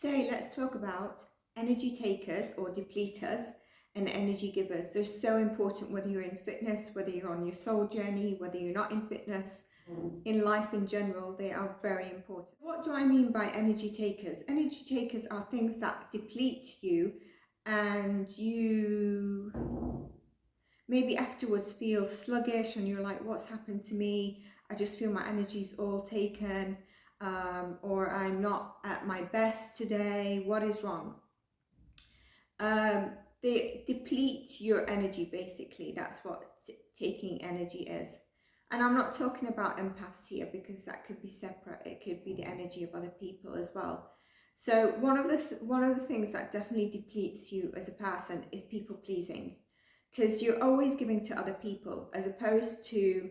Today, let's talk about energy takers or depleters and energy givers. They're so important whether you're in fitness, whether you're on your soul journey, whether you're not in fitness, in life in general, they are very important. What do I mean by energy takers? Energy takers are things that deplete you and you maybe afterwards feel sluggish and you're like, what's happened to me? I just feel my energy's all taken. Or I'm not at my best today, what is wrong? They deplete your energy, basically. That's what taking energy is. And I'm not talking about empaths here because that could be separate. It could be the energy of other people as well. So one of the things that definitely depletes you as a person is people pleasing, because you're always giving to other people as opposed to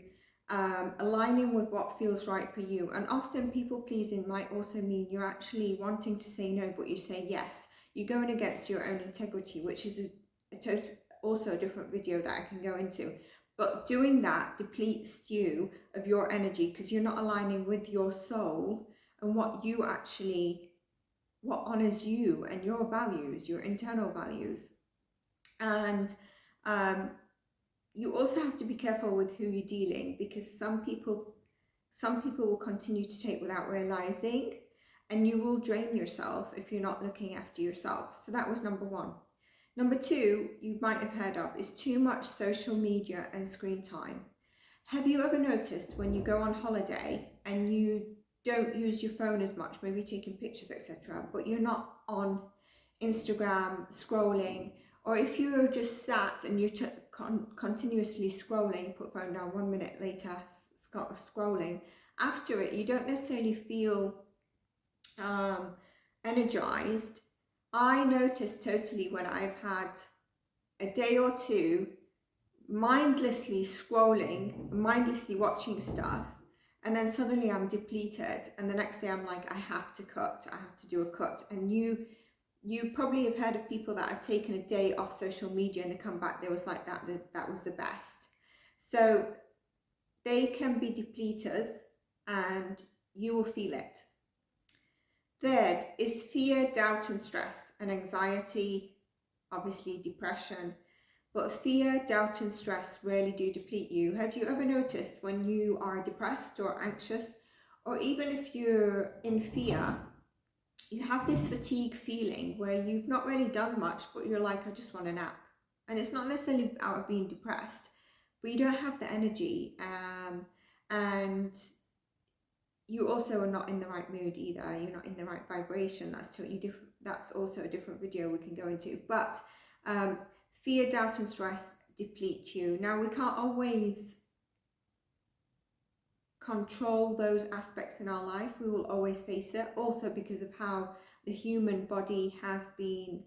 aligning with what feels right for you. And often people pleasing might also mean you're actually wanting to say no, but you say yes. You're going against your own integrity, which is also a different video that I can go into. But doing that depletes you of your energy because you're not aligning with your soul and what honors you and your values, your internal values. And you also have to be careful with who you're dealing, because some people will continue to take without realizing, and you will drain yourself if you're not looking after yourself. So that was number one. Number two, you might have heard of, is too much social media and screen time. Have you ever noticed when you go on holiday and you don't use your phone as much, maybe taking pictures, etc., but you're not on Instagram scrolling, or if you're just sat and you're continuously scrolling, put phone down, 1 minute later scrolling, after it you don't necessarily feel energized. I noticed totally when I've had a day or two mindlessly scrolling, mindlessly watching stuff, and then suddenly I'm depleted, and the next day I'm like, I have to do a cut. And you probably have heard of people that have taken a day off social media and they come back, they was like, that was the best. So they can be depleters and you will feel it. Third is fear, doubt and stress and anxiety, obviously depression, but fear, doubt and stress really do deplete you. Have you ever noticed when you are depressed or anxious, or even if you're in fear, you have this fatigue feeling where you've not really done much, but you're like, I just want a nap. And it's not necessarily out of being depressed, but you don't have the energy, and you also are not in the right mood either. You're not in the right vibration. That's totally different. That's also a different video we can go into. But fear, doubt and stress deplete you. Now, we can't always control those aspects in our life. We will always face it, also because of how the human body has been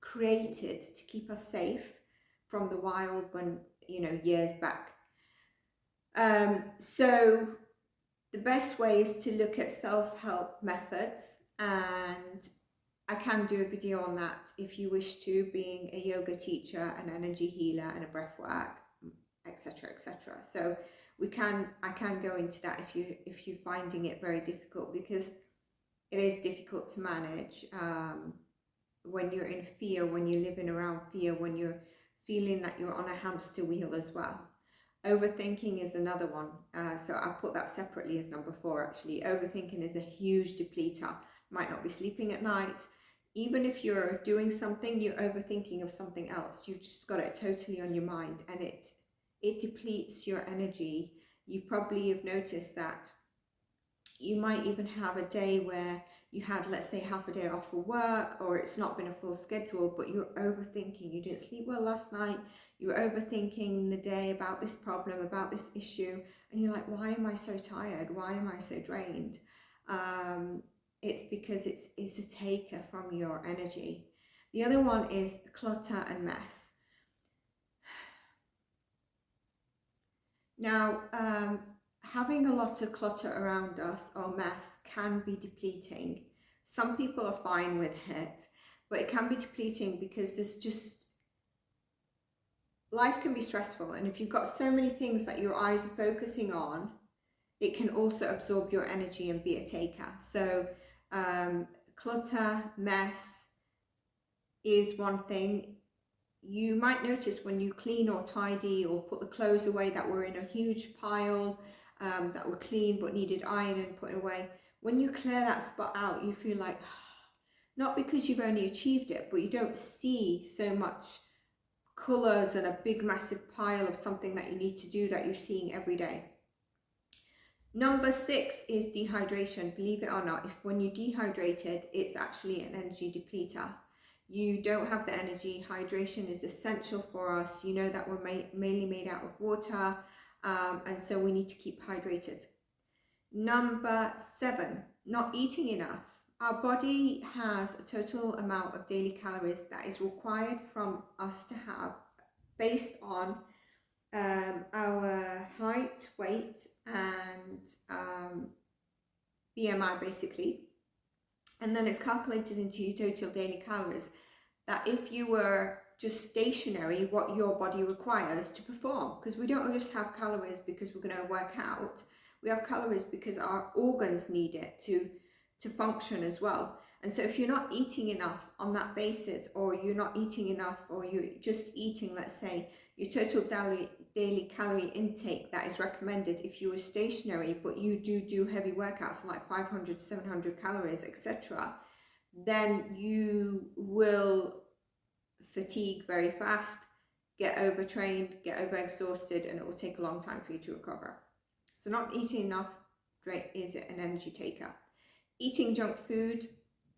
created to keep us safe from the wild, when, years back. So the best way is to look at self-help methods, and I can do a video on that if you wish to, being a yoga teacher, an energy healer and a breathwork, etc, etc. So I can go into that if you're finding it very difficult, because it is difficult to manage when you're in fear, when you're living around fear, when you're feeling that you're on a hamster wheel as well. Overthinking is another one, so I'll put that separately as number 4 actually. Overthinking is a huge depleter. Might not be sleeping at night. Even if you're doing something, you're overthinking of something else. You've just got it totally on your mind, and it depletes your energy. You probably have noticed that you might even have a day where you had, let's say, half a day off for work, or it's not been a full schedule, but you're overthinking. You didn't sleep well last night. You're overthinking the day about this problem, about this issue, and you're like, why am I so tired? Why am I so drained? It's because it's a taker from your energy. The other one is clutter and mess. Now, having a lot of clutter around us or mess can be depleting. Some people are fine with it, but it can be depleting because life can be stressful, and if you've got so many things that your eyes are focusing on, it can also absorb your energy and be a taker. So clutter, mess is one thing. You might notice when you clean or tidy or put the clothes away that were in a huge pile, that were clean but needed ironing, putting away. When you clear that spot out, you feel like, not because you've only achieved it, but you don't see so much colours and a big massive pile of something that you need to do that you're seeing every day. Number 6 is dehydration. Believe it or not, if when you're dehydrated, it's actually an energy depleter. You don't have the energy. Hydration is essential for us. You know that we're mainly made out of water, and so we need to keep hydrated. Number 7, not eating enough. Our body has a total amount of daily calories that is required from us to have based on our height, weight, and BMI basically. And then it's calculated into your total daily calories, that if you were just stationary, what your body requires to perform. Because we don't just have calories because we're going to work out. We have calories because our organs need it to function as well. And so if you're not eating enough on that basis, or you're not eating enough, or you're just eating, let's say, your total daily calorie intake that is recommended if you were stationary, but you do heavy workouts like 500, 700 calories, etc., then you will fatigue very fast, get overtrained, get overexhausted, and it will take a long time for you to recover. So not eating enough is an energy taker. Eating junk food,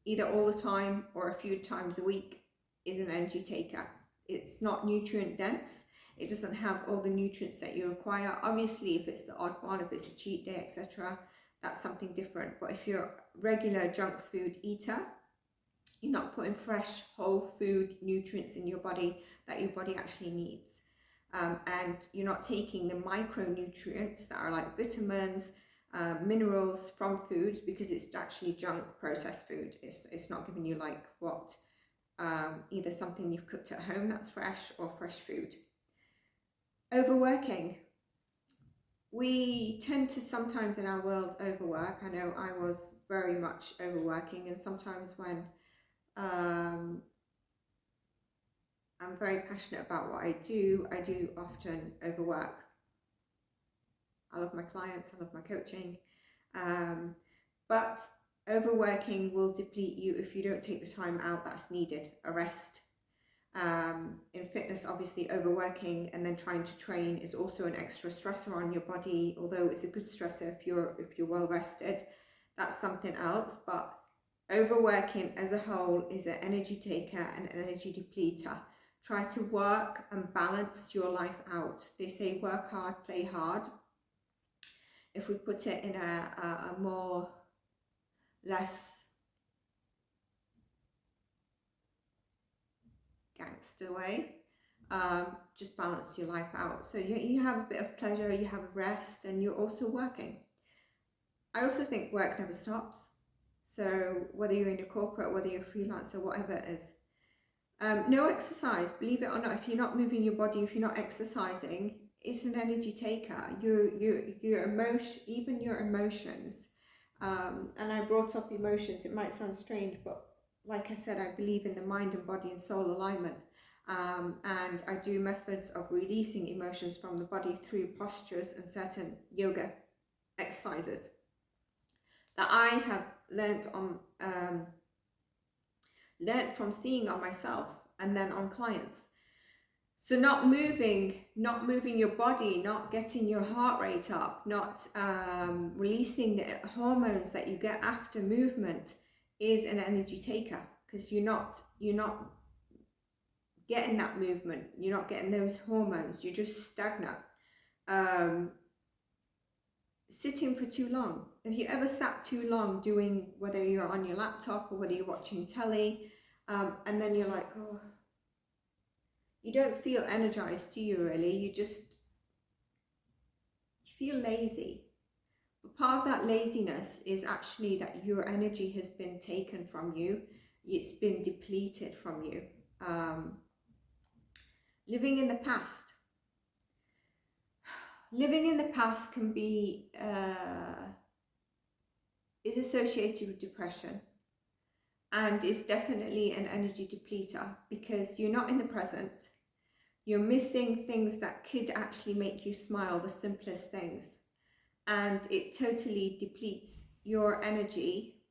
either all the time or a few times a week, is an energy taker. It's not nutrient dense. It doesn't have all the nutrients that you require. Obviously, if it's the odd one, if it's a cheat day, etc., that's something different. But if you're a regular junk food eater, you're not putting fresh, whole food nutrients in your body that your body actually needs. And you're not taking the micronutrients that are like vitamins, minerals from foods, because it's actually junk processed food. It's not giving you like what either something you've cooked at home that's fresh, or fresh food. Overworking. We tend to sometimes in our world overwork. I know I was very much overworking, and sometimes when I'm very passionate about what I do often overwork. I love my clients, I love my coaching, but overworking will deplete you if you don't take the time out that's needed, a rest. In fitness, obviously overworking and then trying to train is also an extra stressor on your body, although it's a good stressor if you're well rested. That's something else, but overworking as a whole is an energy taker and an energy depleter. Try to work and balance your life out. They say work hard, play hard. If we put it in a more less gangster way, just balance your life out. So you have a bit of pleasure, you have a rest, and you're also working. I also think work never stops. So whether you're in a corporate, whether you're a freelancer, whatever it is. No exercise, believe it or not, if you're not moving your body, if you're not exercising, it's an energy taker. Your emotion, even your emotions. And I brought up emotions. It might sound strange, but like I said, I believe in the mind and body and soul alignment. And I do methods of releasing emotions from the body through postures and certain yoga exercises that I have learnt from seeing on myself and then on clients. So not moving your body, not getting your heart rate up, not releasing the hormones that you get after movement is an energy taker, because you're not getting that movement, you're not getting those hormones, you're just stagnant. Sitting for too long. Have you ever sat too long doing, whether you're on your laptop or whether you're watching telly, and then you're like, oh, you don't feel energized, do you really? You feel lazy. But part of that laziness is actually that your energy has been taken from you. It's been depleted from you. Living in the past. living in the past can be is associated with depression, and is definitely an energy depleter because you're not in the present. You're missing things that could actually make you smile, the simplest things, and it totally depletes your energy.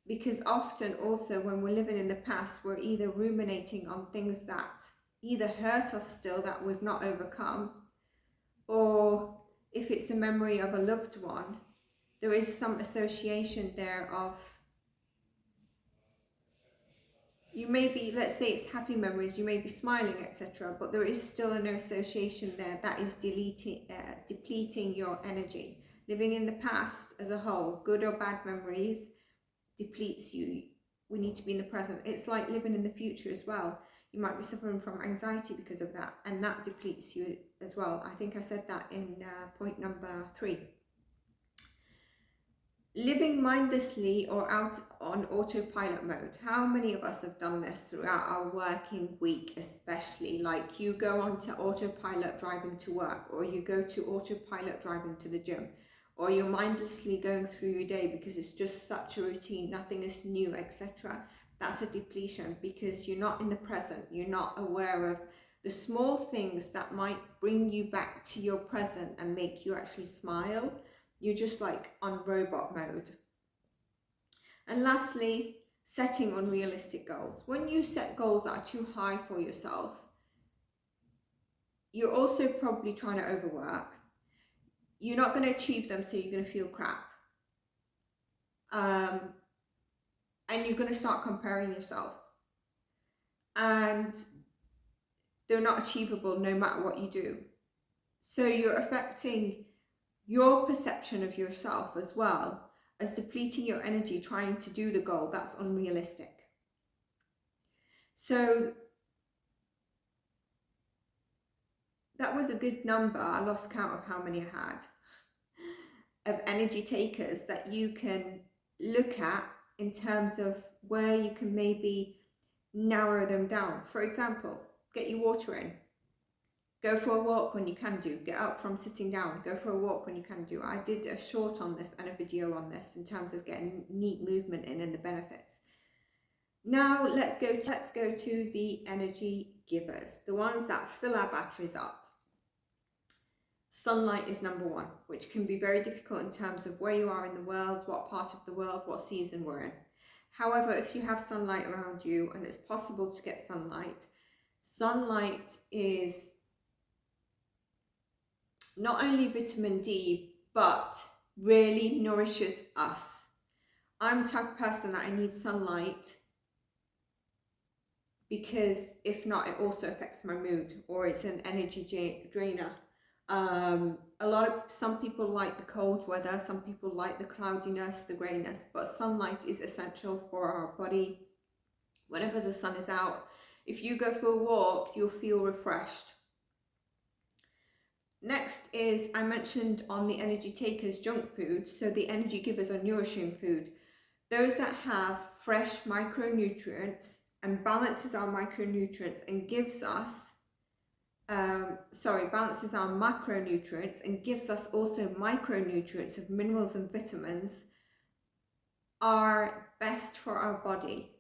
Because often also when we're living in the past, we're either ruminating on things that either hurt us still that we've not overcome, or if it's a memory of a loved one, there is some association there of, you may be, let's say it's happy memories, you may be smiling, etc., but there is still an association there that is depleting your energy. Living in the past as a whole, good or bad memories, depletes you. We need to be in the present. It's like living in the future as well. You might be suffering from anxiety because of that, and that depletes you as well. I think I said that in point number 3. Living mindlessly or out on autopilot mode. How many of us have done this throughout our working week, especially? Like you go on to autopilot driving to work, or you go to autopilot driving to the gym, or you're mindlessly going through your day because it's just such a routine, nothing is new, etc. That's a depletion because you're not in the present. You're not aware of the small things that might bring you back to your present and make you actually smile. You're just like on robot mode. And lastly, setting unrealistic goals. When you set goals that are too high for yourself, you're also probably trying to overwork. You're not going to achieve them, so you're going to feel crap. And you're going to start comparing yourself. And they're not achievable no matter what you do. So you're affecting your perception of yourself as well as depleting your energy trying to do the goal that's unrealistic. So that was a good number. I lost count of how many I had of energy takers that you can look at in terms of where you can maybe narrow them down. For example, get your water in. Go for a walk when you can do. Get up from sitting down. Go for a walk when you can do. I did a short on this and a video on this in terms of getting neat movement in and the benefits. Now let's go to the energy givers, the ones that fill our batteries up. Sunlight is number 1, which can be very difficult in terms of where you are in the world, what part of the world, what season we're in. However, if you have sunlight around you and it's possible to get sunlight, sunlight is not only vitamin D, but really nourishes us. I'm the type of person that I need sunlight because if not, it also affects my mood, or it's an energy drainer. Some people like the cold weather, some people like the cloudiness, the greyness, but sunlight is essential for our body. Whenever the sun is out, if you go for a walk, you'll feel refreshed. Next is, I mentioned on the energy takers, junk food. So the energy givers are nourishing food. Those that have fresh micronutrients and balances our micronutrients and gives us, balances our macronutrients and gives us also micronutrients of minerals and vitamins, are best for our body.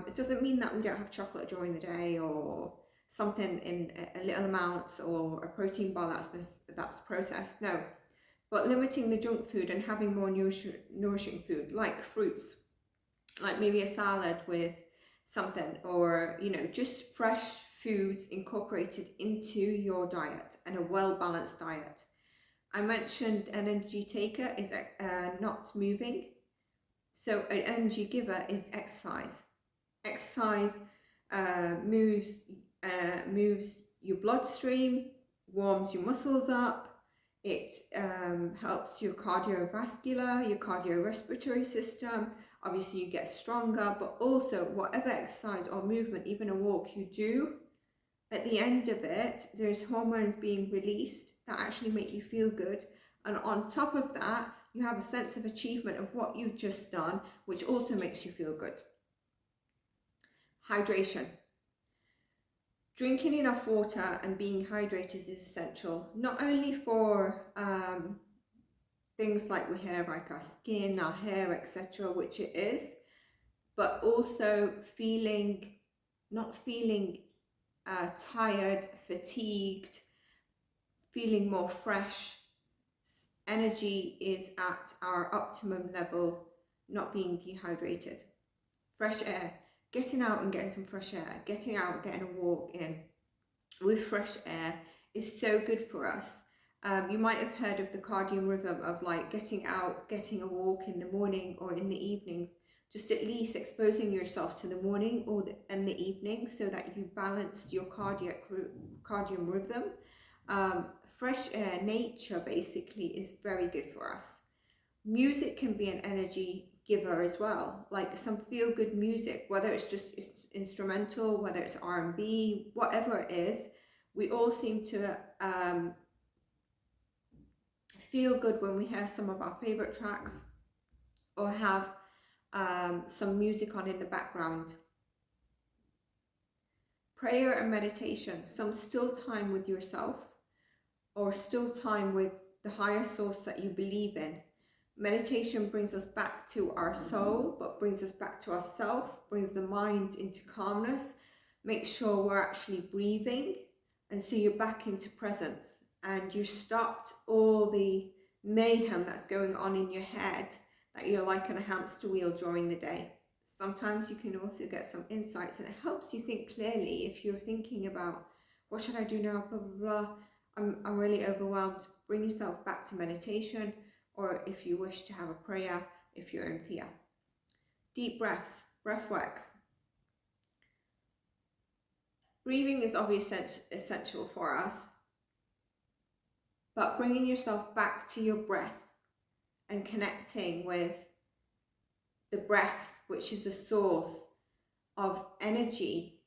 It doesn't mean that we don't have chocolate during the day or something in a little amounts, or a protein bar that's processed. No, but limiting the junk food and having more nourishing food, like fruits, like maybe a salad with something, or just fresh foods incorporated into your diet, and a well-balanced diet. I mentioned an energy taker is not moving, so an energy giver is exercise. Exercise moves your bloodstream, warms your muscles up, it helps your cardiovascular, your cardiorespiratory system. Obviously you get stronger, but also whatever exercise or movement, even a walk you do, at the end of it, there's hormones being released that actually make you feel good. And on top of that, you have a sense of achievement of what you've just done, which also makes you feel good. Hydration. Drinking enough water and being hydrated is essential, not only for things like we have, like our skin, our hair, etc., which it is, but also not feeling tired, fatigued, feeling more fresh. Energy is at our optimum level, not being dehydrated. Fresh air, getting out and getting some fresh air, getting out, getting a walk in with fresh air is so good for us. You might have heard of the cardian rhythm of like getting out, getting a walk in the morning or in the evening, just at least exposing yourself to the morning and the evening so that you balance your cardian rhythm. Fresh air, nature basically is very good for us. Music can be an energy giver as well, like some feel-good music, whether it's just instrumental, whether it's R&B, whatever it is. We all seem to feel good when we hear some of our favorite tracks or have some music on in the background. Prayer and meditation, some still time with yourself or still time with the higher source that you believe in. Meditation brings us back to our soul, but brings us back to ourself, brings the mind into calmness, makes sure we're actually breathing, and so you're back into presence and you stopped all the mayhem that's going on in your head, that you're like on a hamster wheel during the day. Sometimes you can also get some insights, and it helps you think clearly if you're thinking about, what should I do now, blah, blah, blah. I'm really overwhelmed. Bring yourself back to meditation, or if you wish to have a prayer, if you're in fear. Deep breaths, breath works. Breathing is obviously essential for us, but bringing yourself back to your breath and connecting with the breath, which is the source of energy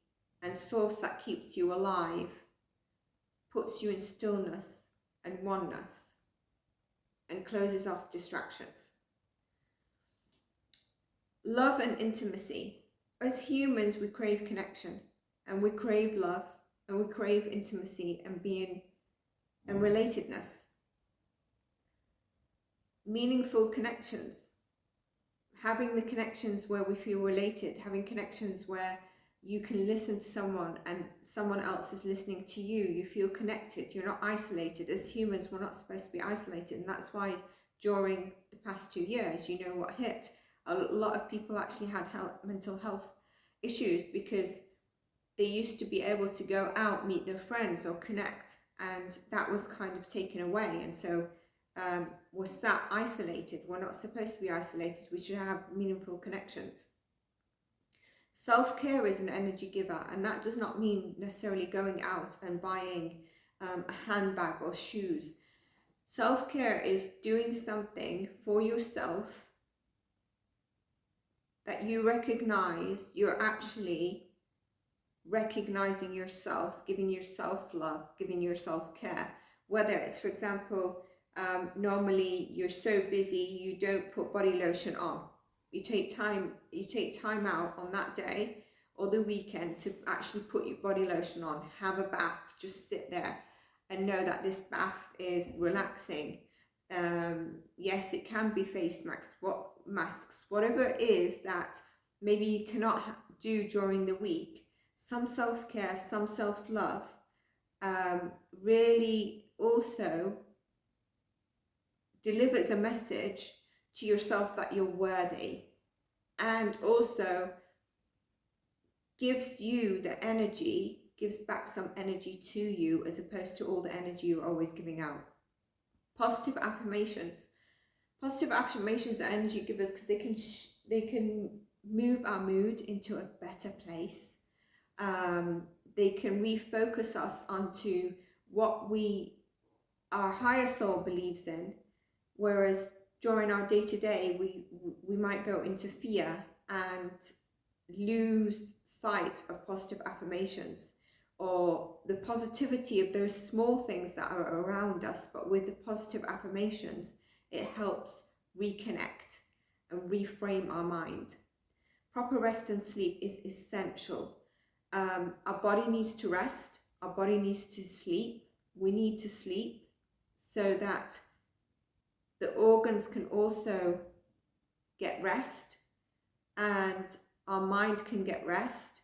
and source that keeps you alive, puts you in stillness and oneness and closes off distractions. Love and intimacy. As humans, we crave connection and we crave love and we crave intimacy and being and relatedness. Meaningful connections. Having the connections where we feel related, having connections where you can listen to someone and someone else is listening to you. You feel connected. You're not isolated. As humans, we're not supposed to be isolated. And that's why during the past 2 years, you know what hit? A lot of people actually had mental health issues because they used to be able to go out, meet their friends or connect. And that was kind of taken away. And so we're sat isolated. We're not supposed to be isolated. We should have meaningful connections. Self-care is an energy giver, and that does not mean necessarily going out and buying a handbag or shoes. Self-care is doing something for yourself that you recognize you're actually recognizing yourself, giving yourself love, giving yourself care. Whether it's, for example, normally you're so busy you don't put body lotion on. You take time out on that day or the weekend to actually put your body lotion on, have a bath, just sit there and know that this bath is relaxing. Yes, it can be face masks, whatever it is that maybe you cannot do during the week. Some self-care, some self-love really also delivers a message to yourself that you're worthy, and also gives you the energy, gives back some energy to you as opposed to all the energy you're always giving out. Positive affirmations. Positive affirmations are energy givers because they can move our mood into a better place. They can refocus us onto what our higher soul believes in, whereas during our day-to-day we might go into fear and lose sight of positive affirmations or the positivity of those small things that are around us. But with the positive affirmations, it helps reconnect and reframe our mind. Proper rest and sleep is essential. Our body needs to rest, our body needs to sleep, we need to sleep so that the organs can also get rest and our mind can get rest,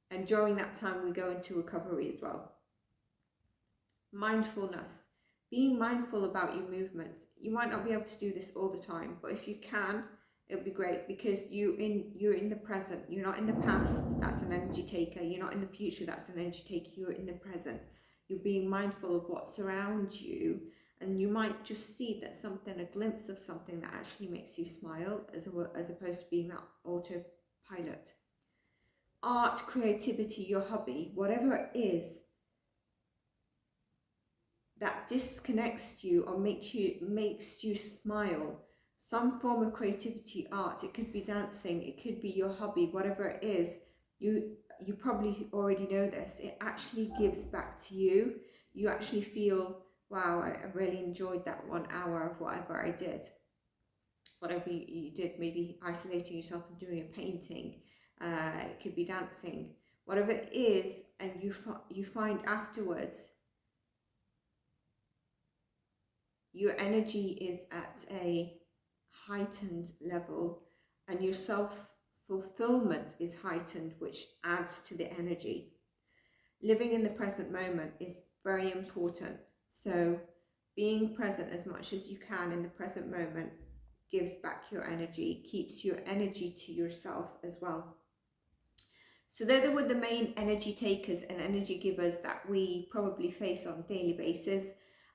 and during that time we go into recovery as well. Mindfulness, being mindful about your movements. You might not be able to do this all the time, but if you can, it would be great, because you're in the present. You're not in the past, that's an energy taker. You're not in the future, that's an energy taker. You're in the present. You're being mindful of what surrounds you, and you might just see that something, a glimpse of something that actually makes you smile, as opposed to being that autopilot. Art, creativity, your hobby, whatever it is that disconnects you or makes you smile, some form of creativity, art. It could be dancing, it could be your hobby, whatever it is. You probably already know this. It actually gives back to you. You actually feel, wow, I really enjoyed that 1 hour of whatever I did. Whatever you did, maybe isolating yourself and doing a painting, it could be dancing, whatever it is, and you find afterwards your energy is at a heightened level and your self-fulfillment is heightened, which adds to the energy. Living in the present moment is very important. So being present as much as you can in the present moment gives back your energy, keeps your energy to yourself as well. So those were the main energy takers and energy givers that we probably face on a daily basis.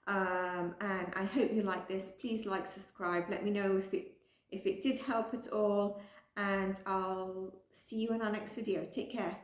And I hope you like this. Please like, subscribe, let me know if it did help at all, and I'll see you in our next video. Take care.